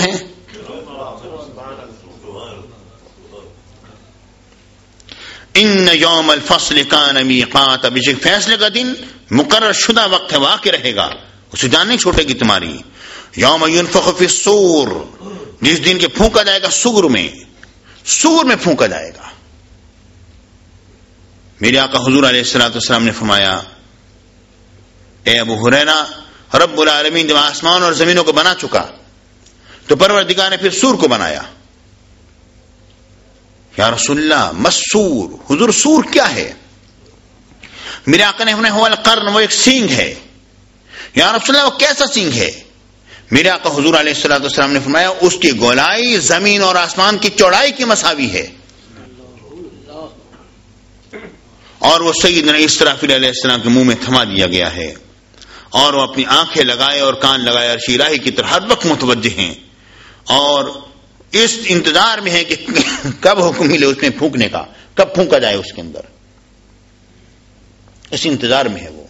ہیں؟ ان یوم الفصل کان میقاتا، بے شک فیصلے کا دن مقرر شدہ وقت ہے، واقع رہے گا، اسے جان نہیں چھوٹے گی تمہاری. یوم ینفخ فی الصور، جس دن کے پھونکا جائے گا سور میں پھونکا جائے گا. میرے آقا حضور علیہ الصلوۃ والسلام نے فرمایا، اے ابو ہریرہ، رب العالمین جب آسمان اور زمینوں کو بنا چکا تو پروردگار نے پھر سور کو بنایا. یا رسول اللہ مسور، حضور سور کیا ہے؟ میرے آقا نے فرمایا، هو القرن، وہ ایک سینگ ہے. یا رسول اللہ وہ کیسا سینگ ہے؟ میرے آقا حضور علیہ الصلوۃ والسلام نے فرمایا، اس کی گولائی زمین اور آسمان کی چوڑائی کی مساوی ہے، اور وہ سیدنا اسرافیل علیہ السلام کے منہ میں تھما دیا گیا ہے، اور وہ اپنی آنکھیں لگائے اور کان لگائے عرش الہی کی طرف ہر وقت متوجہ ہیں، اور اس انتظار میں ہے کہ کب حکم ملے اس میں پھونکنے کا، کب پھونکا جائے اس کے اندر، اس انتظار میں ہے وہ.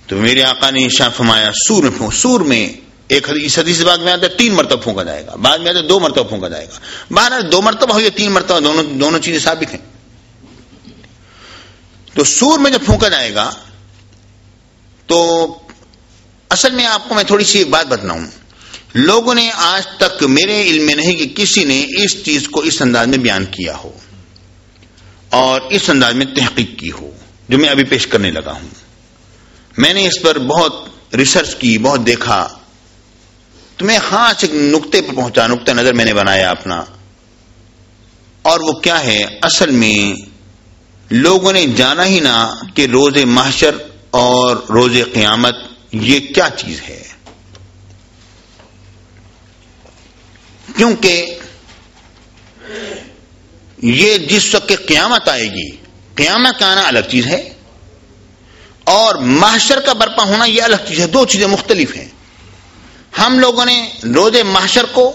تو میرے آقا نے ارشاد فرمایا سور میں ایک حدیث بعد میں آتا ہے 3 مرتبہ پھونکا جائے گا، بعد میں آتا ہے 2 مرتبہ پھونکا جائے گا. بہرحال 2 مرتبہ ہو یا 3 مرتبہ، دونوں چیزیں ثابت ہیں. تو سور میں جب پھونکا جائے گا تو اصل میں آپ کو میں تھوڑی سی ایک بات بتلاؤں. لوگوں نے آج تک میرے علم میں نہیں کہ کسی نے اس چیز کو اس انداز میں بیان کیا ہو اور اس انداز میں تحقیق کی ہو جو میں ابھی پیش کرنے لگا ہوں. میں نے اس پر بہت ریسرچ کی، بہت دیکھا، تو میں خاص ایک نقطے پر پہنچا، نقطہ نظر میں نے بنایا اپنا، اور وہ کیا ہے؟ اصل میں لوگوں نے جانا ہی نہ کہ روز محشر اور روز قیامت یہ کیا چیز ہے. کیونکہ یہ جس وقت قیامت آئے گی، قیامت کا آنا الگ چیز ہے اور محشر کا برپا ہونا یہ الگ چیز ہے، 2 چیزیں مختلف ہیں. ہم لوگوں نے روز محشر کو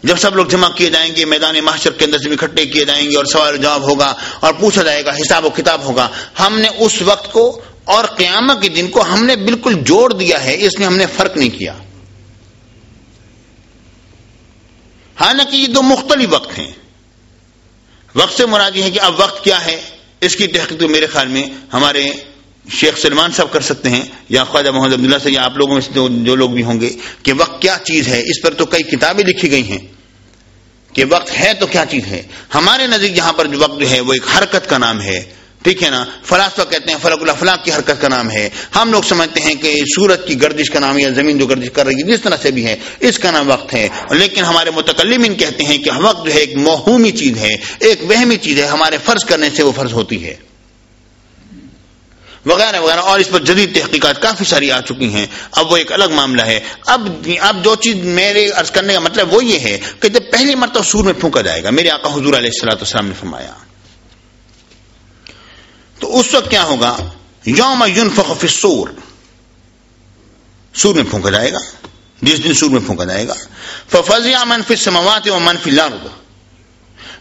جب سب لوگ جمع کیے جائیں گے، میدان محشر کے اندر سے اکٹھے کیے جائیں گے اور سوال جواب ہوگا اور پوچھا جائے گا، حساب و کتاب ہوگا، ہم نے اس وقت کو اور قیامت کے دن کو ہم نے بالکل جوڑ دیا ہے، اس میں ہم نے فرق نہیں کیا. حالانکہ یہ 2 مختلف وقت ہیں. وقت سے مراد یہ ہے کہ اب وقت کیا ہے، اس کی تحقیق تو میرے خیال میں ہمارے شیخ سلمان صاحب کر سکتے ہیں، یا خواجہ محمد عبداللہ سے، یا آپ لوگوں میں سے جو لوگ بھی ہوں گے، کہ وقت کیا چیز ہے. اس پر تو کئی کتابیں لکھی گئی ہیں کہ وقت ہے تو کیا چیز ہے. ہمارے نزدیک یہاں پر جو وقت ہے وہ ایک حرکت کا نام ہے، ٹھیک ہے نا. فلاسفہ کہتے ہیں فلک الافلاک کی حرکت کا نام ہے. ہم لوگ سمجھتے ہیں کہ سورج کی گردش کا نام ہے، یا زمین جو گردش کر رہی ہے، جس طرح سے بھی ہے اس کا نام وقت ہے. لیکن ہمارے متکلمین کہتے ہیں کہ وقت جو ہے ایک موہومی چیز ہے، ایک وہمی چیز ہے، ہمارے فرض کرنے سے وہ فرض ہوتی ہے، وغیرہ وغیرہ. اور اس پر جدید تحقیقات کافی ساری آ چکی ہیں. اب وہ ایک الگ معاملہ ہے. اب جو چیز میرے عرض کرنے کا مطلب وہ یہ ہے کہ جب پہلی مرتبہ سور میں پھونکا جائے گا، میرے آقا حضور علیہ الصلوۃ والسلام نے فرمایا، تو اس وقت کیا ہوگا؟ یوم ینفخ فی الصور، سور میں پھونکا جائے گا. جس دن سور میں پھونکا جائے گا، ففزع من فی السماوات ومن فی الارض،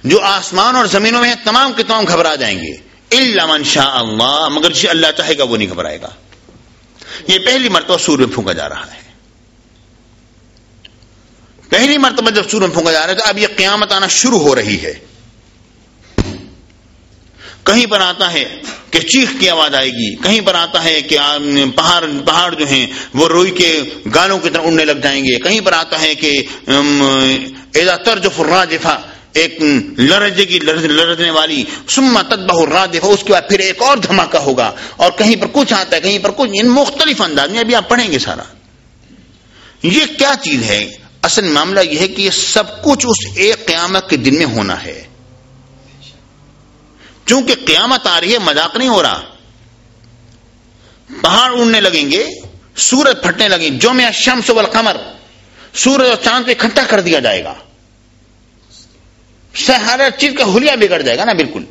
جو آسمان اور زمینوں میں ہیں تمام کے تمام گھبرا جائیں گے، الا من شاء اللہ، مگر جسے اللہ چاہے گا وہ نہیں گھبرائے گا. یہ پہلی مرتبہ سور میں پھونکا جا رہا ہے. پہلی مرتبہ جب سور میں پھونکا جا رہا ہے تو اب یہ قیامت آنا شروع ہو رہی ہے. کہیں پر آتا ہے کہ چیخ کی آواز آئے گی، کہیں پر آتا ہے کہ پہاڑ جو ہیں وہ روئی کے گالوں کی طرح اڑنے لگ جائیں گے، کہیں پر آتا ہے کہ اذا ترجف الراجفہ، ایک لرزنے والی، ثم تتبع الرادفہ، اس کے بعد پھر ایک اور دھماکہ ہوگا، اور کہیں پر کچھ آتا ہے، کہیں پر کچھ، ان مختلف انداز میں ابھی آپ پڑھیں گے سارا. یہ کیا چیز ہے؟ اصل معاملہ یہ ہے کہ یہ سب کچھ اس ایک قیامت کے دن میں ہونا ہے. چونکہ قیامت آ رہی ہے، مذاق نہیں ہو رہا. پہاڑ اڑنے لگیں گے، سورج پھٹنے لگیں، جمع الشمس والقمر، سورج اور چاند کو اکٹھا کر دیا جائے گا، ہر چیز کا حلیہ بگڑ جائے گا نا بالکل.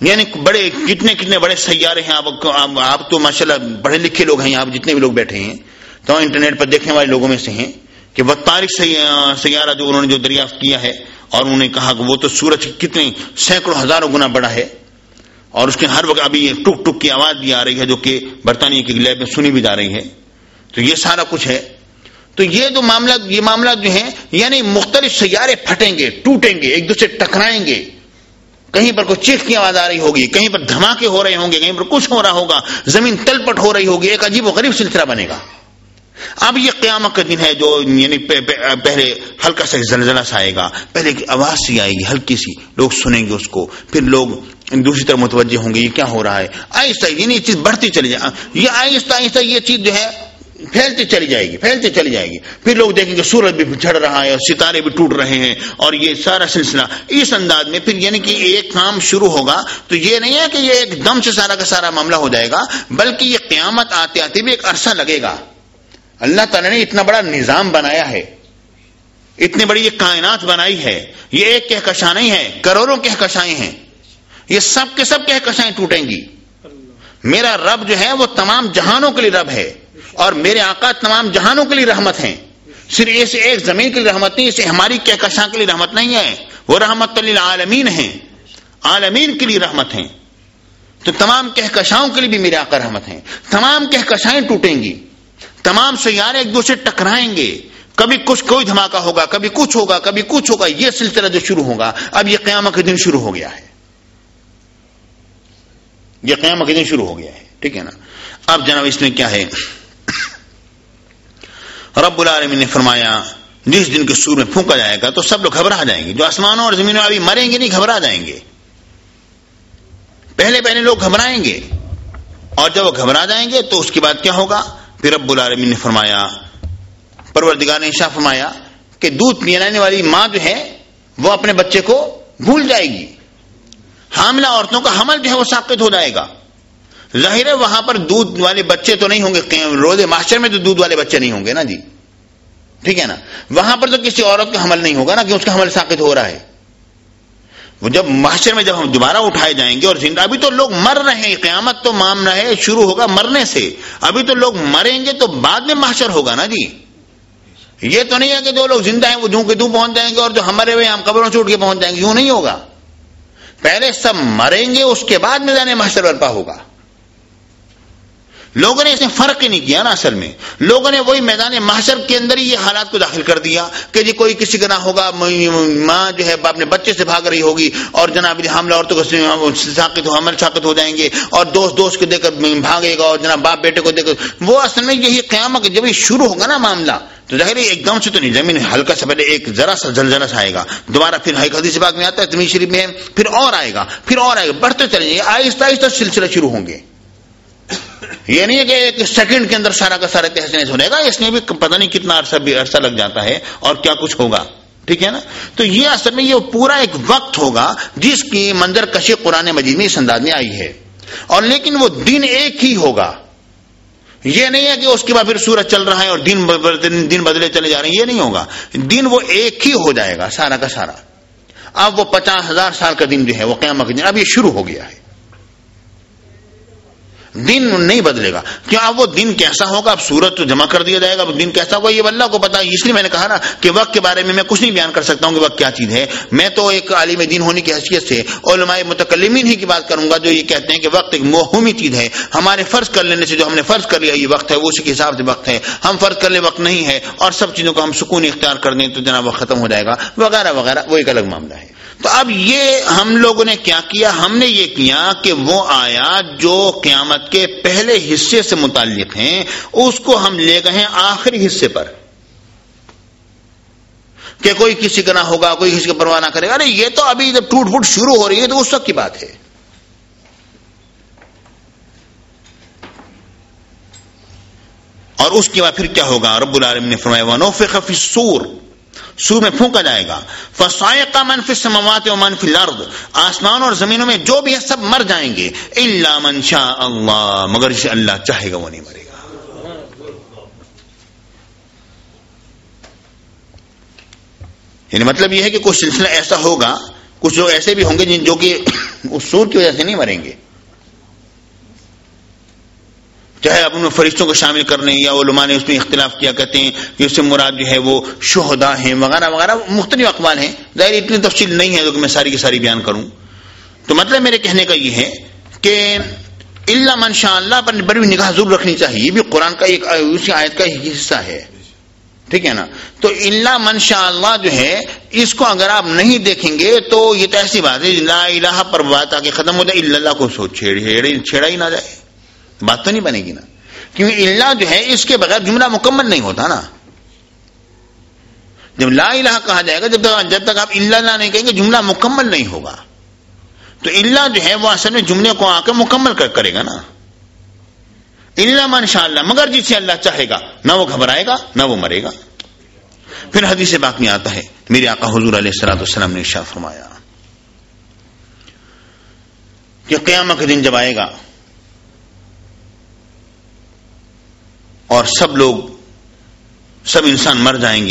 یعنی بڑے کتنے بڑے سیارے ہیں. آپ تو ماشاءاللہ پڑھے لکھے لوگ ہیں، آپ جتنے بھی لوگ بیٹھے ہیں تو انٹرنیٹ پر دیکھنے والے لوگوں میں سے ہیں کہ بطارق سیارہ جو انہوں نے جو دریافت کیا ہے، اور انہوں نے کہا کہ وہ تو سورج کتنے سینکڑوں ہزاروں گنا بڑا ہے، اور اس کے ہر وقت ابھی ٹک ٹک کی آواز بھی آ رہی ہے جو کہ برطانیہ کی لیب میں سنی بھی جا رہی ہے. تو یہ سارا کچھ ہے. تو یہ معاملات جو ہیں یعنی مختلف سیارے پھٹیں گے, ٹوٹیں گے, ایک دوسرے ٹکرائیں گے, کہیں پر کوئی چیخ کی آواز آ رہی ہوگی, کہیں پر دھماکے ہو رہے ہوں گے, کہیں پر کچھ ہو رہا ہوگا, زمین تلپٹ ہو رہی ہوگی, ایک عجیب و غریب سلسلہ بنے گا. اب یہ قیامت کا دن ہے جو یعنی پہلے ہلکا سا زلزلہ سا آئے گا, پہلے کی آواز سی آئے گی ہلکی سی, لوگ سنیں گے اس کو, پھر لوگ دوسری طرف متوجہ ہوں گے یہ کیا ہو رہا ہے. آہستہ یعنی یہ چیز بڑھتی چلی جائے, یہ آہستہ آہستہ یہ چیز جو ہے پھیلتی چلی جائے گی. پھر لوگ دیکھیں گے سورج بھی جھڑ رہا ہے اور ستارے بھی ٹوٹ رہے ہیں, اور یہ سارا سلسلہ اس انداز میں. پھر یعنی کہ ایک کام شروع ہوگا تو یہ نہیں ہے کہ یہ ایک دم سے سارا کا سارا معاملہ ہو جائے گا, بلکہ یہ قیامت آتے آتے بھی ایک عرصہ لگے گا. اللہ تعالیٰ نے اتنا بڑا نظام بنایا ہے, اتنی بڑی یہ کائنات بنائی ہے, یہ ایک کہکشاں نہیں ہے, کروڑوں کہکشائیں ہیں, یہ سب کے سب کہکشائیں ٹوٹیں گی. میرا رب جو ہے وہ تمام جہانوں کے لیے رب ہے, اور میرے آقا تمام جہانوں کے لیے رحمت ہیں. صرف اسے ایک زمین کے لیے رحمت نہیں, اسے ہماری کہکشاں کے لیے رحمت نہیں ہے, وہ رحمت للعالمین ہیں, عالمین کے لیے رحمت ہیں. تو تمام کہکشاؤں کے لیے بھی میرے آقا رحمت ہیں. تمام کہکشائیں ٹوٹیں گی, تمام سیارے ایک دوسرے ٹکرائیں گے, کبھی کوئی دھماکہ ہوگا, کبھی کچھ ہوگا, یہ سلسلہ جو شروع ہوگا. اب یہ قیامت کے دن شروع ہو گیا ہے, یہ قیامت کے دن شروع ہو گیا ہے. ٹھیک ہے نا. اب جناب اس میں کیا ہے, رب العالمین نے فرمایا جس دن کے سور میں پھونکا جائے گا تو سب لوگ گھبرا جائیں گے. جو آسمانوں اور زمینوں ابھی مریں گے نہیں, گھبرا جائیں گے. پہلے لوگ گھبرائیں گے, اور جب وہ گھبرا جائیں گے تو اس کے بعد کیا ہوگا. پھر رب العالمین نے فرمایا, پروردگار نے ارشاد فرمایا کہ دودھ پلانے والی ماں جو ہے وہ اپنے بچے کو بھول جائے گی. حاملہ عورتوں کا حمل جو ہے وہ ساقط ہو جائے گا. ظاہر ہے وہاں پر دودھ والے بچے تو نہیں ہوں گے, روز محشر میں تو دودھ والے بچے نہیں ہوں گے نا جی. ٹھیک ہے نا. وہاں پر تو کسی عورت کا حمل نہیں ہوگا نا کہ اس کا حمل ساقط ہو رہا ہے. وہ جب محشر میں جب ہم دوبارہ اٹھائے جائیں گے اور زندہ, ابھی تو لوگ مر رہے ہیں, قیامت تو معاملہ ہے شروع ہوگا مرنے سے. ابھی تو لوگ مریں گے تو بعد میں محشر ہوگا نا جی. یہ تو نہیں ہے کہ جو لوگ زندہ ہیں وہ دوں کے دوں پہنچ جائیں گے, اور جو ہمارے ہوئے ہم قبروں سے اٹھ کے پہنچ جائیں گے. یوں نہیں ہوگا, پہلے سب مریں گے, اس کے بعد میدان محشر برپا ہوگا. لوگوں نے اس میں فرق ہی نہیں کیا نا. اصل میں لوگوں نے وہی میدان محشر کے اندر ہی یہ حالات کو داخل کر دیا کہ جی کوئی کسی کا نہ ہوگا, ماں جو ہے اپنے بچے سے بھاگ رہی ہوگی, اور جناب حاملہ عورتوں کو حمل ساقط ہو جائیں گے, اور دوست کو دیکھ کر بھاگے گا, اور جناب باپ بیٹے کو دیکھ کر. وہ اصل میں یہی قیامت جب یہ شروع ہوگا نا معاملہ, تو ظاہر ایک دم سے تو نہیں, زمین ہلکا سا پہلے ایک ذرا سا زلزلہ سا آئے گا, دوبارہ پھر حدیث پاک میں آتا ہے ترمذی شریف میں, پھر اور آئے گا, بڑھتے چلیں گے, آہستہ آہستہ سلسلہ شروع ہوں گے. یہ نہیں ہے کہ ایک سیکنڈ کے اندر سارا کا سارا تحس نحس ہو جائے گا, اس میں بھی پتہ نہیں کتنا عرصہ لگ جاتا ہے اور کیا کچھ ہوگا. ٹھیک ہے نا. تو یہ اصل میں یہ پورا ایک وقت ہوگا جس کی منظر کشی قرآن مجید میں اس انداز میں آئی ہے, اور لیکن وہ دن ایک ہی ہوگا. یہ نہیں ہے کہ اس کے بعد پھر سورج چل رہا ہے اور دن بدلے چلے جا رہے ہیں, یہ نہیں ہوگا. دن وہ ایک ہی ہو جائے گا سارا کا سارا. اب وہ 50,000 سال کا دن جو ہے وہ قیامت کا دن اب یہ شروع ہو گیا ہے. دن نہیں بدلے گا. کیوں؟ اب وہ دن کیسا ہوگا, اب سورج تو جمع کر دیا جائے گا, اب دن کیسا ہوگا یہ اللہ کو پتا ہے. اس لیے میں نے کہا نا کہ وقت کے بارے میں کچھ نہیں بیان کر سکتا ہوں کہ وقت کیا چیز ہے. میں تو ایک عالم دین ہونے کی حیثیت سے علماء متکلمین ہی کی بات کروں گا جو یہ کہتے ہیں کہ وقت ایک موہومی چیز ہے. ہمارے فرض کر لینے سے جو ہم نے فرض کر لیا یہ وقت ہے, وہ اسی کے حساب سے وقت ہے. ہم فرض کر لے وقت نہیں ہے, اور سب چیزوں کو ہم سکون اختیار کر دیں تو جناب وہ ختم ہو جائے گا وغیرہ وغیرہ, وہ ایک الگ معاملہ ہے. تو اب یہ ہم لوگوں نے کیا کیا, ہم نے یہ کیا کہ وہ آیات جو قیامت کے پہلے حصے سے متعلق ہیں اس کو ہم لے گئے ہیں آخری حصے پر, کہ کوئی کسی کا نہ ہوگا, کوئی کسی کا پرواہ نہ کرے گا. ارے یہ تو ابھی جب ٹوٹ پھوٹ شروع ہو رہی ہے تو اس وقت کی بات ہے. اور اس کے بعد پھر کیا ہوگا, رب العالمین نے فرمایا وَنُفِخَ فِي الصُّورِ, سور میں پھونکا جائے گا. فَصَعِقَ مَنْ فِي السَّمَاوَاتِ وَمَنْ فِي الْأَرْضِ, آسمانوں اور زمینوں میں جو بھی ہے سب مر جائیں گے. إِلَّا مَنْ شَاءَ اللَّهُ, مگر جسے اللہ چاہے گا وہ نہیں مرے گا. یعنی مطلب یہ ہے کہ کچھ سلسلہ ایسا ہوگا, کچھ لوگ ایسے بھی ہوں گے جو کہ اس سور کی وجہ سے نہیں مریں گے, چاہے اب ان فرشتوں کو شامل کرنے یا علماء نے اس میں اختلاف کیا, کہتے ہیں کہ اس سے مراد جو ہے وہ شہداء ہیں وغیرہ وغیرہ, مختلف اقوال ہیں. ظاہر اتنی تفصیل نہیں ہے جو کہ میں ساری کی ساری بیان کروں. تو مطلب میرے کہنے کا یہ ہے کہ الا من شاء اللہ پر بڑی نگاہ ضرور رکھنی چاہیے. یہ بھی قرآن کا ایک اسی آیت کا ایک حصہ ہے, ٹھیک ہے نا. تو الا من شاء اللہ جو ہے اس کو اگر آپ نہیں دیکھیں گے تو یہ تو ایسی بات ہے لا الہ پر بات آ کے ختم ہو جائے, الا اللہ کو چھیڑا ہی نہ جائے, بات تو نہیں بنے گی نا. کیونکہ الا جو ہے اس کے بغیر جملہ مکمل نہیں ہوتا نا. جب لا الہ کہا جائے گا جب تک آپ الا اللہ نہیں کہیں گے جملہ مکمل نہیں ہوگا. تو الا جو ہے وہ اصل میں جملے کو آ کے مکمل کرے گا نا. الا من شاء اللہ, مگر جسے اللہ چاہے گا, نہ وہ گھبرائے گا نہ وہ مرے گا. پھر حدیث پاک میں آتا ہے میرے آقا حضور علیہ الصلوۃ والسلام نے ارشاد فرمایا کہ قیامت کے دن جب آئے گا اور سب انسان مر جائیں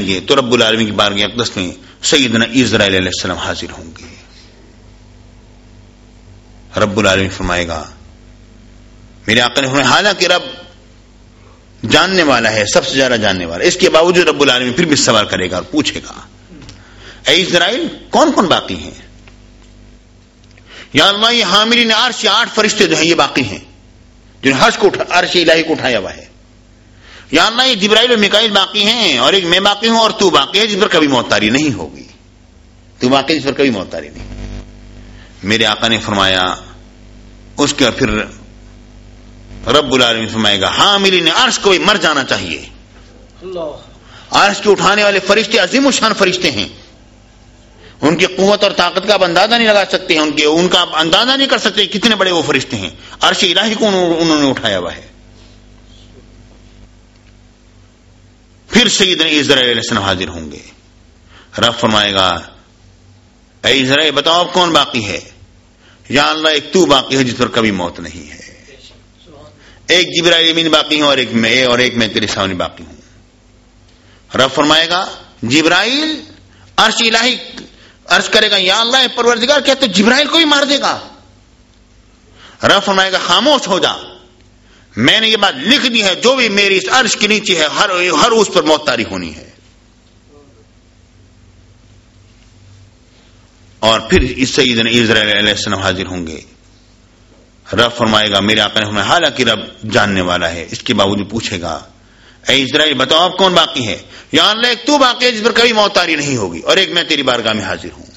گے, تو رب العالمین کی بارگاہ اقدس میں سیدنا اسرائیل علیہ السلام حاضر ہوں گے. رب العالمین فرمائے گا, میرے آقا نے فرمایا حالانکہ رب جاننے والا ہے, سب سے زیادہ جاننے والا ہے, اس کے باوجود رب العالمین پھر بھی سوال کرے گا اور پوچھے گا اے اسرائیل کون کون باقی ہیں؟ یا اللہ یہ حاملین عرش 8 فرشتے جو ہیں یہ باقی ہیں جنہوں نے عرش الہی کو اٹھایا ہوا ہے. یا اللہ یہ جبرائیل و میکائیل باقی ہیں, اور ایک میں باقی ہوں اور تو باقی ہے جس پر کبھی موت طاری نہیں ہوگی, تو باقی جس پر کبھی موت طاری نہیں. میرے آقا نے فرمایا اس کے پھر رب العالمین فرمائے گا حاملین عرش کو مر جانا چاہیے. عرش کے اٹھانے والے فرشتے عظیم الشان فرشتے ہیں, ان کی قوت اور طاقت کا آپ اندازہ نہیں لگا سکتے ہیں, ان کا آپ اندازہ نہیں کر سکتے کتنے بڑے وہ فرشتے ہیں. عرش الہی کو انہوں نے اٹھایا ہوا ہے. پھر سیدنا اسرائیل علیہ السلام حاضر ہوں گے. رب فرمائے گا اے اسرائیل بتاؤ اب کون باقی ہے؟ یا اللہ ایک تو باقی ہے جس پر کبھی موت نہیں ہے, ایک جبرائیل امین باقی ہوں اور ایک میں تیرے سامنے باقی ہوں. رب فرمائے گا جبرائیل عرش الہی عرض کرے گا یا اللہ پروردگار کیا تو جبرائیل کو ہی مار دے گا؟ رب فرمائے گا خاموش ہو جا, میں نے یہ بات لکھ دی ہے, جو بھی میری اس عرش کے نیچے ہے ہر اس پر موت طاری ہونی ہے. اور پھر اس سیدنا اسرائیل علیہ السلام حاضر ہوں گے. رب فرمائے گا میرے آقا نے فرمایا حالانکہ رب جاننے والا ہے اس کے باوجود پوچھے گا اے اسرائیل بتاؤ اب کون باقی ہے؟ یا اللہ ایک تو باقی ہے جس پر کبھی موت طاری نہیں ہوگی, اور ایک میں تیری بارگاہ میں حاضر ہوں.